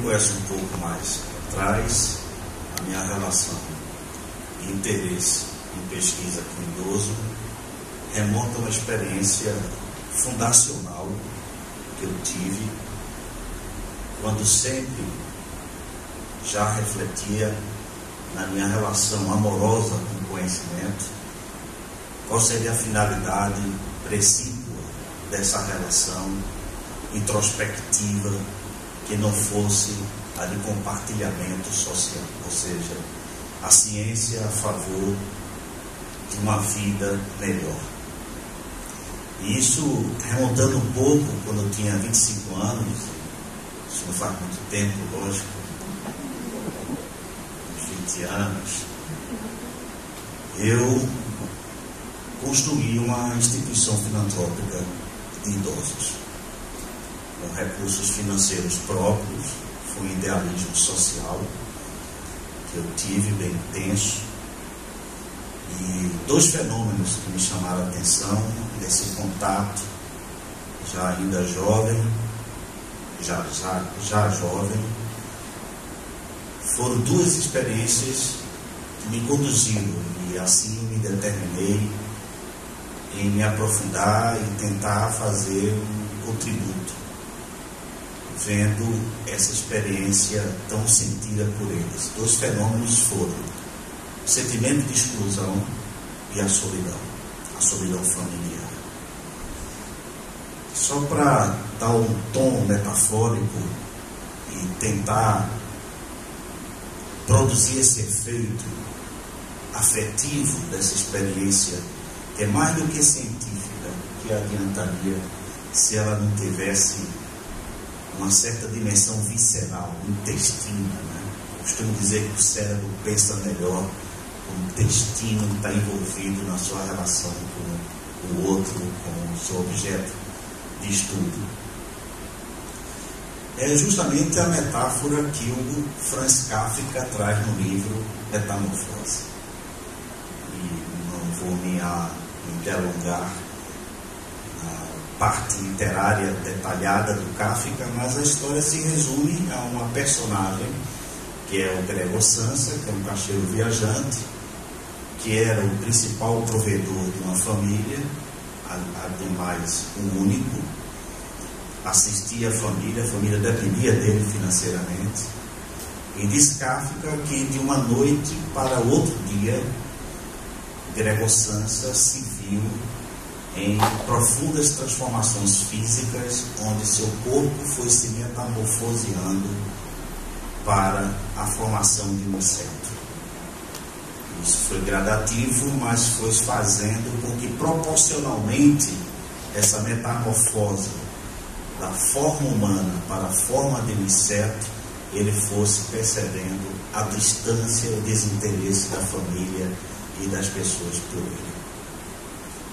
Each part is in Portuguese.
conhece um pouco mais atrás, a minha relação e interesse em pesquisa com idoso remonta a uma experiência fundacional que eu tive quando sempre já refletia na minha relação amorosa com o conhecimento, qual seria a finalidade precípua dessa relação introspectiva que não fosse a de compartilhamento social, ou seja, a ciência a favor de uma vida melhor. E isso, remontando um pouco, quando eu tinha 25 anos, isso não faz muito tempo, lógico, uns 20 anos, eu construí uma instituição filantrópica de idosos, com recursos financeiros próprios. Foi um idealismo social que eu tive bem intenso, e dois fenômenos que me chamaram a atenção nesse contato, já ainda jovem, já jovem, foram duas experiências que me conduziram, e assim me determinei em me aprofundar e tentar fazer um contributo, vendo essa experiência tão sentida por eles. Dois fenômenos foram o sentimento de exclusão e a solidão familiar. Só para dar um tom metafórico e tentar produzir esse efeito afetivo dessa experiência, que é mais do que científica, que adiantaria se ela não tivesse uma certa dimensão visceral, intestina, né? Eu costumo dizer que o cérebro pensa melhor com o intestino que está envolvido na sua relação com o outro, com o seu objeto de estudo. É justamente a metáfora que o Franz Kafka traz no livro Metamorfose. E não vou me delongar na parte literária detalhada do Kafka, mas a história se resume a uma personagem que é o Gregor Samsa, que é um caixeiro viajante, que era o principal provedor de uma família, ademais o único, assistia a família dependia dele financeiramente, e diz Kafka que de uma noite para outro dia, Gregor Samsa se viu em profundas transformações físicas, onde seu corpo foi se metamorfoseando para a formação de um inseto. Isso foi gradativo, mas foi fazendo com que proporcionalmente essa metamorfose da forma humana para a forma de um inseto, ele fosse percebendo a distância e o desinteresse da família e das pessoas por ele.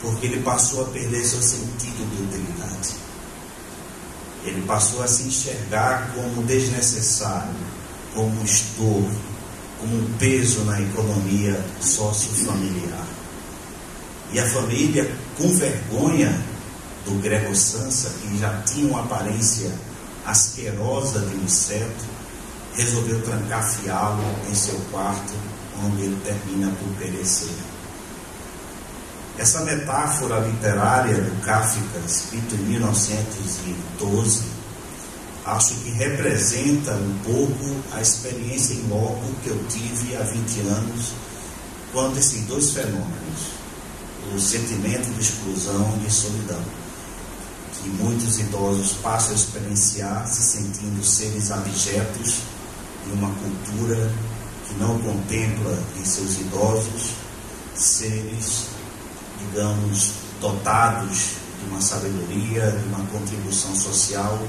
Porque ele passou a perder seu sentido de utilidade. Ele passou a se enxergar como desnecessário, como um estorvo, como um peso na economia sociofamiliar. E a família, com vergonha do Gregor Samsa, que já tinha uma aparência asquerosa de um inseto, resolveu trancafiá-lo em seu quarto, onde ele termina por perecer. Essa metáfora literária do Kafka, escrito em 1912, acho que representa um pouco a experiência em loco que eu tive há 20 anos, quando esses dois fenômenos, o sentimento de exclusão e de solidão, que muitos idosos passam a experienciar se sentindo seres abjetos de uma cultura que não contempla em seus idosos seres, digamos, dotados de uma sabedoria, de uma contribuição social,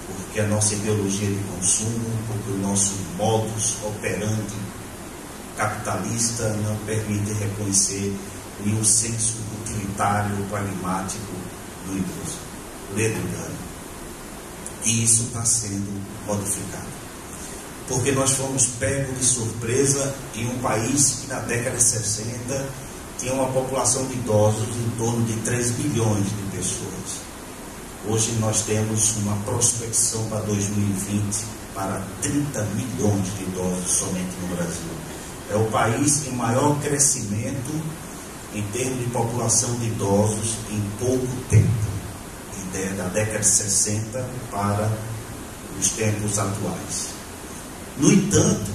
porque a nossa ideologia de consumo, porque o nosso modus operandi capitalista não permite reconhecer nenhum senso utilitário, pragmático no idoso, ledriano. E isso está sendo modificado. Porque nós fomos pegos de surpresa em um país que na década de 60 tinha uma população de idosos em torno de 3 bilhões de pessoas. Hoje nós temos uma prospecção para 2020 para 30 milhões de idosos somente no Brasil. É o país em maior crescimento em termos de população de idosos em pouco tempo, da década de 60 para os tempos atuais. No entanto,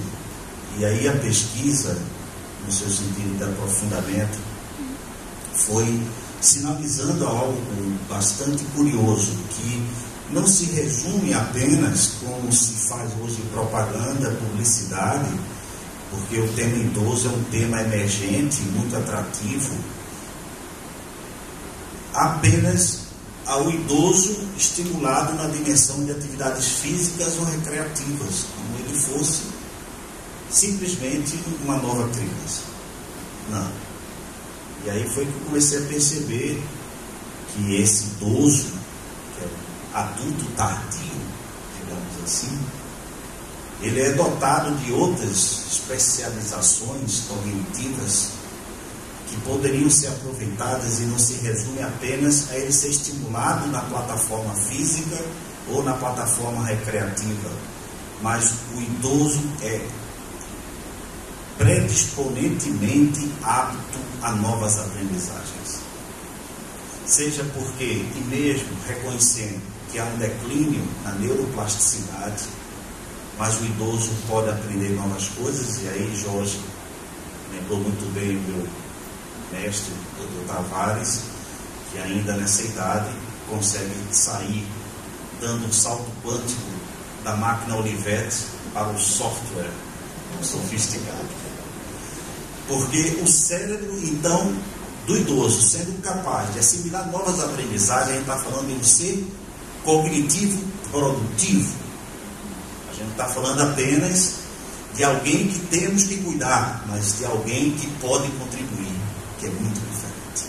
e aí a pesquisa, no seu sentido de aprofundamento, foi sinalizando algo bastante curioso, que não se resume apenas como se faz hoje propaganda, publicidade, porque o tema idoso é um tema emergente, muito atrativo, apenas ao idoso estimulado na dimensão de atividades físicas ou recreativas, como ele fosse simplesmente uma nova criança. Não. E aí foi que eu comecei a perceber que esse idoso, que é o adulto tardio, digamos assim, ele é dotado de outras especializações cognitivas que poderiam ser aproveitadas e não se resume apenas a ele ser estimulado na plataforma física ou na plataforma recreativa, mas o idoso é predisponentemente apto a novas aprendizagens. Seja porque, e mesmo reconhecendo que há um declínio na neuroplasticidade, mas o idoso pode aprender novas coisas, e aí Jorge lembrou muito bem o meu mestre, o Dr. Tavares, que ainda nessa idade consegue sair dando um salto quântico da máquina Olivetti para o software sofisticado. Porque o cérebro, então, do idoso, sendo capaz de assimilar novas aprendizagens, a gente está falando de um ser cognitivo produtivo. A gente não está falando apenas de alguém que temos que cuidar, mas de alguém que pode contribuir, que é muito diferente.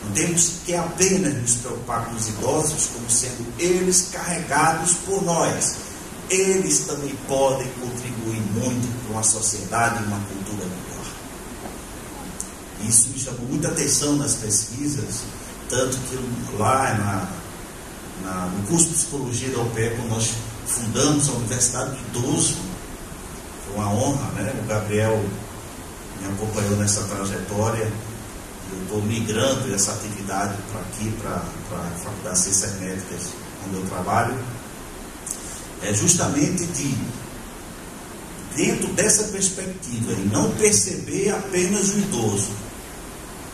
Não temos que apenas nos preocupar com os idosos como sendo eles carregados por nós. Eles também podem contribuir muito para uma sociedade e uma cultura melhor. Isso me chamou muita atenção nas pesquisas, tanto que lá no curso de Psicologia da UPE, quando nós fundamos a Universidade do Idoso, foi uma honra, né? O Gabriel me acompanhou nessa trajetória, eu estou migrando essa atividade para aqui, para a Faculdade de Ciências Médicas, onde eu trabalho, é justamente dentro dessa perspectiva, e não perceber apenas o idoso,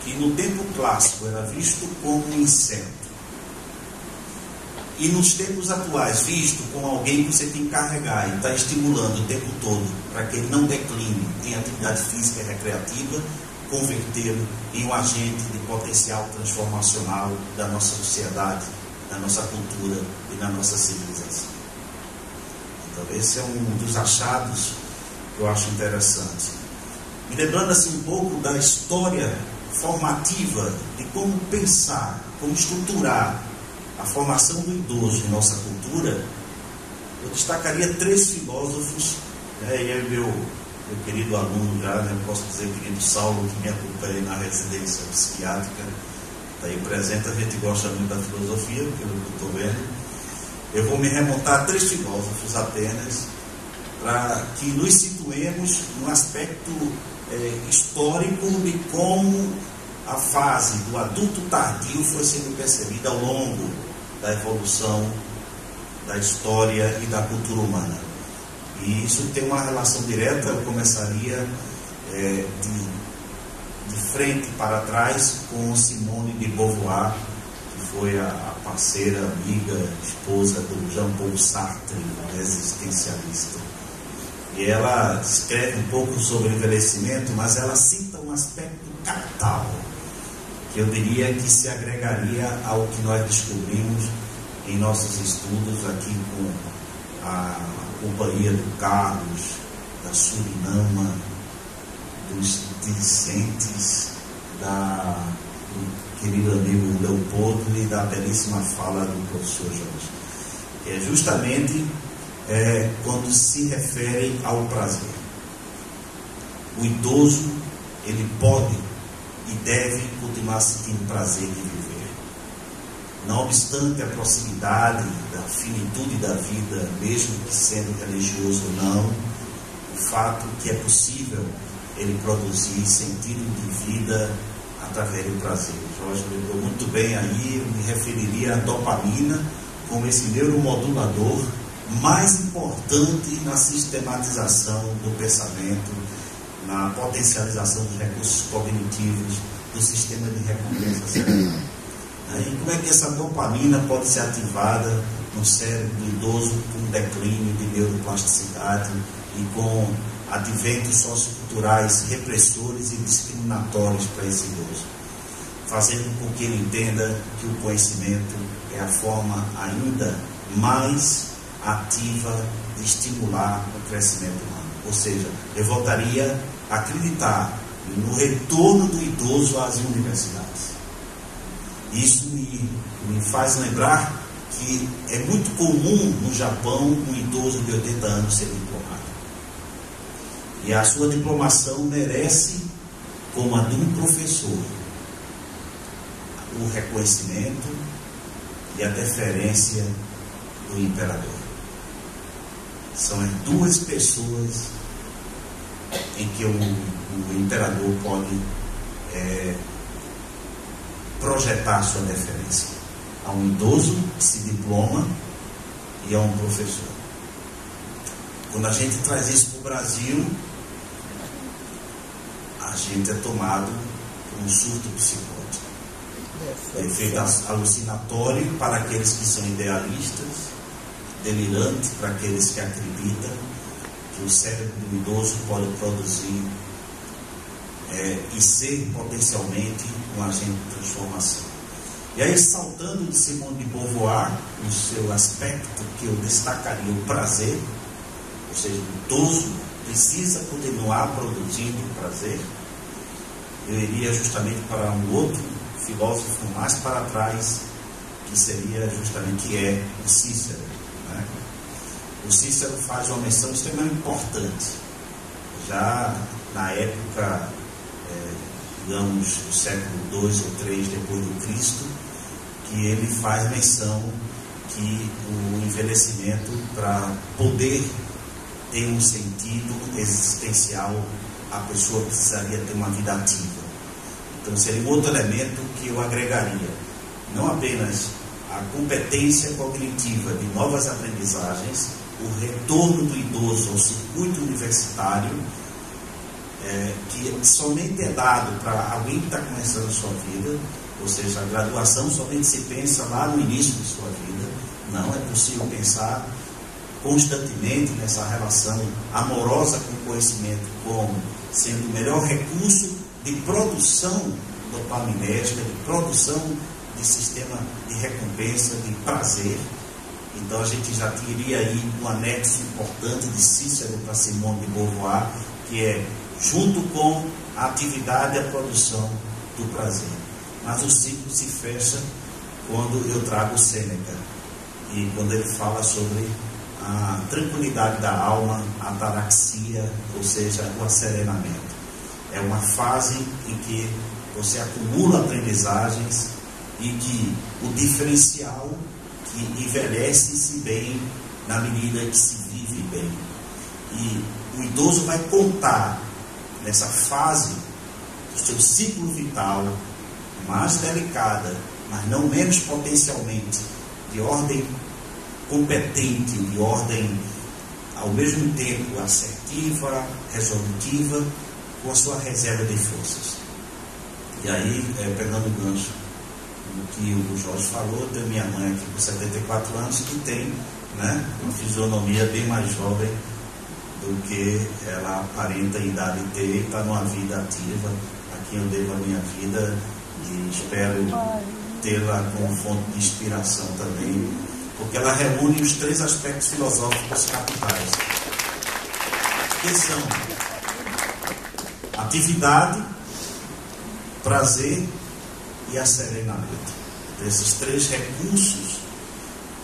que no tempo clássico era visto como um inseto, e nos tempos atuais visto como alguém que você tem que carregar e está estimulando o tempo todo para que ele não decline em atividade física e recreativa, convertê-lo em um agente de potencial transformacional da nossa sociedade, da nossa cultura e da nossa civilização. Então esse é um dos achados que eu acho interessante. Me lembrando assim um pouco da história formativa de como pensar, como estruturar a formação do idoso em nossa cultura, eu destacaria 3 filósofos, né, e aí meu querido aluno já, né, posso dizer, querido Saulo, que me acompanha na residência psiquiátrica, está aí presente, a gente gosta muito da filosofia, pelo que eu estou vendo. Eu vou me remontar a 3 filósofos apenas, para que nos situemos no aspecto histórico de como a fase do adulto tardio foi sendo percebida ao longo da evolução da história e da cultura humana. E isso tem uma relação direta, eu começaria de frente para trás com Simone de Beauvoir, que foi a parceira, amiga, esposa do Jean-Paul Sartre, existencialista. E ela escreve um pouco sobre o envelhecimento, mas ela cita um aspecto capital, que eu diria que se agregaria ao que nós descobrimos em nossos estudos aqui com a companhia do Carlos, da Surinama, dos discentes, do querido amigo Leopoldo e da belíssima fala do professor Jorge. Que é justamente quando se refere ao prazer. O idoso, ele pode e deve continuar sentindo prazer de viver. Não obstante a proximidade da finitude da vida, mesmo que sendo religioso ou não, o fato que é possível ele produzir sentido de vida através do prazer. Jorge lembrou muito bem aí, eu me referiria à dopamina como esse neuromodulador mais importante na sistematização do pensamento, na potencialização dos recursos cognitivos do sistema de recompensa cerebral. E como é que essa dopamina pode ser ativada no cérebro do idoso com um declínio de neuroplasticidade e com adventos socioculturais repressores e discriminatórios para esse idoso, fazendo com que ele entenda que o conhecimento é a forma ainda mais ativa de estimular o crescimento humano. Ou seja, eu voltaria a acreditar no retorno do idoso às universidades. Isso me faz lembrar que é muito comum no Japão um idoso de 80 anos ser diplomado. E a sua diplomação merece, como a de um professor, o reconhecimento e a deferência do imperador. São as duas pessoas em que o imperador pode projetar sua deferência. A um idoso que se diploma e a um professor. Quando a gente traz isso para o Brasil, a gente é tomado por um surto psicótico. Efeito alucinatório para aqueles que são idealistas, delirante para aqueles que acreditam que o cérebro do idoso pode produzir e ser potencialmente um agente de transformação. E aí, saltando de Simone de Beauvoir, no seu aspecto que eu destacaria o prazer, ou seja, o idoso precisa continuar produzindo prazer, eu iria justamente para um outro filósofo mais para trás, que seria justamente, que é o Cícero. Né? O Cícero faz uma menção extremamente importante, já na época, digamos, do século 2 ou 3 depois do Cristo, que ele faz menção que o envelhecimento, para poder ter um sentido existencial, a pessoa precisaria ter uma vida ativa. Então seria um outro elemento que eu agregaria, não apenas a competência cognitiva de novas aprendizagens, o retorno do idoso ao circuito universitário, que somente é dado para alguém que está começando a sua vida, ou seja, a graduação somente se pensa lá no início de sua vida. Não é possível pensar constantemente nessa relação amorosa com o conhecimento como sendo o melhor recurso de produção dopaminérgica, de produção de sistema de recompensa, de prazer. Então a gente já teria aí um anexo importante de Cícero para Simone de Beauvoir, que é junto com a atividade e a produção do prazer. Mas o ciclo se fecha quando eu trago Sêneca, e quando ele fala sobre a tranquilidade da alma, a ataraxia, ou seja, o asserenamento. É uma fase em que você acumula aprendizagens e que o diferencial que envelhece-se bem na medida que se vive bem. E o idoso vai contar nessa fase do seu ciclo vital mais delicada, mas não menos potencialmente de ordem competente, de ordem ao mesmo tempo assertiva, resolutiva, com a sua reserva de forças. E aí, pegando o gancho no que o Jorge falou, tem minha mãe aqui com 74 anos, que tem, né, uma fisionomia bem mais jovem do que ela aparenta em idade de ter, e está numa vida ativa, a quem eu devo a minha vida, e espero tê-la como fonte de inspiração também, porque ela reúne os 3 aspectos filosóficos capitais, que são atividade, prazer e asserenamento. Esses 3 recursos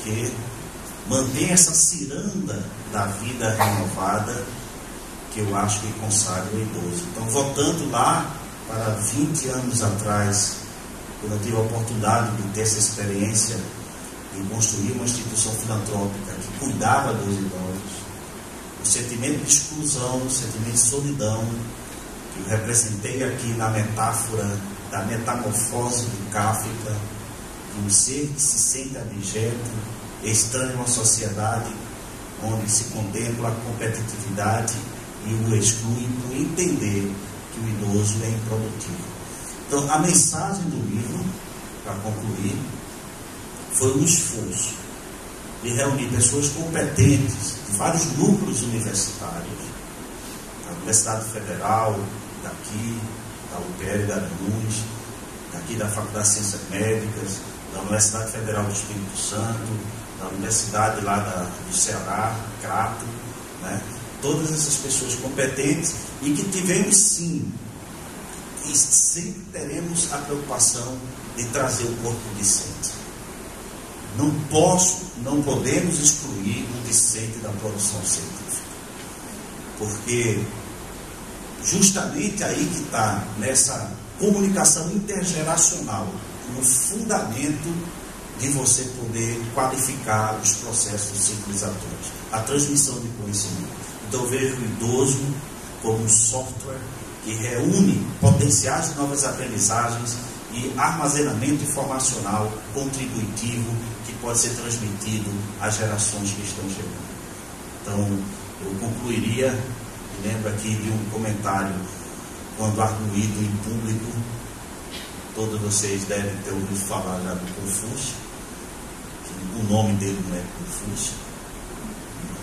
que mantêm essa ciranda da vida renovada, que eu acho que consagra o idoso. Então, voltando lá para 20 anos atrás, quando eu tive a oportunidade de ter essa experiência de construir uma instituição filantrópica que cuidava dos idosos, o sentimento de exclusão, o sentimento de solidão, que eu representei aqui na metáfora da metamorfose de Kafka, de um ser que se sente abjeto, estranho a uma sociedade onde se contempla a competitividade e o exclui por entender que o idoso é improdutivo. Então, a mensagem do livro, para concluir, foi um esforço de reunir pessoas competentes de vários núcleos universitários, da Universidade Federal, daqui, da UPL da Araújo, daqui da Faculdade de Ciências Médicas, da Universidade Federal do Espírito Santo, da Universidade lá do Ceará, Crato, né? Todas essas pessoas competentes e que tivemos sim, e sempre teremos a preocupação de trazer o corpo discente. Não podemos excluir o discente da produção científica, porque justamente aí que está, nessa comunicação intergeracional, no fundamento de você poder qualificar os processos civilizatórios, a transmissão de conhecimento. Então eu vejo o idoso como um software que reúne potenciais de novas aprendizagens e armazenamento informacional contributivo que pode ser transmitido às gerações que estão chegando. Então, eu concluiria, me lembro aqui de um comentário, quando arguído em público, todos vocês devem ter ouvido falar já do Confúcio, que o nome dele não é Confúcio,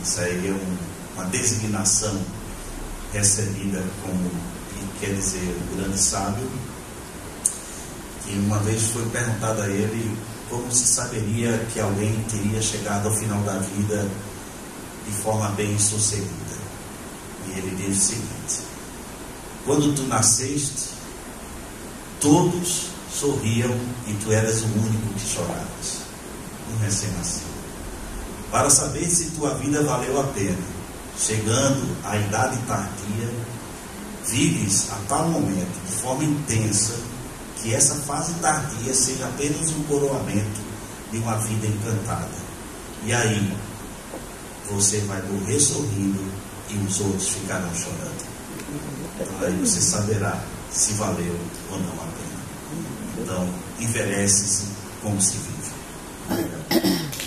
isso aí é uma designação recebida como, que quer dizer, o grande sábio. E uma vez foi perguntado a ele como se saberia que alguém teria chegado ao final da vida de forma bem sucedida. E ele diz o seguinte: quando tu nasceste, todos sorriam e tu eras o único que choravas, um recém-nascido. Para saber se tua vida valeu a pena, chegando à idade tardia, vives a tal momento de forma intensa que essa fase tardia seja apenas um coroamento de uma vida encantada. E aí você vai morrer sorrindo e os outros ficarão chorando. Então aí você saberá se valeu ou não a pena. Então envelhece-se como se vive. Obrigado.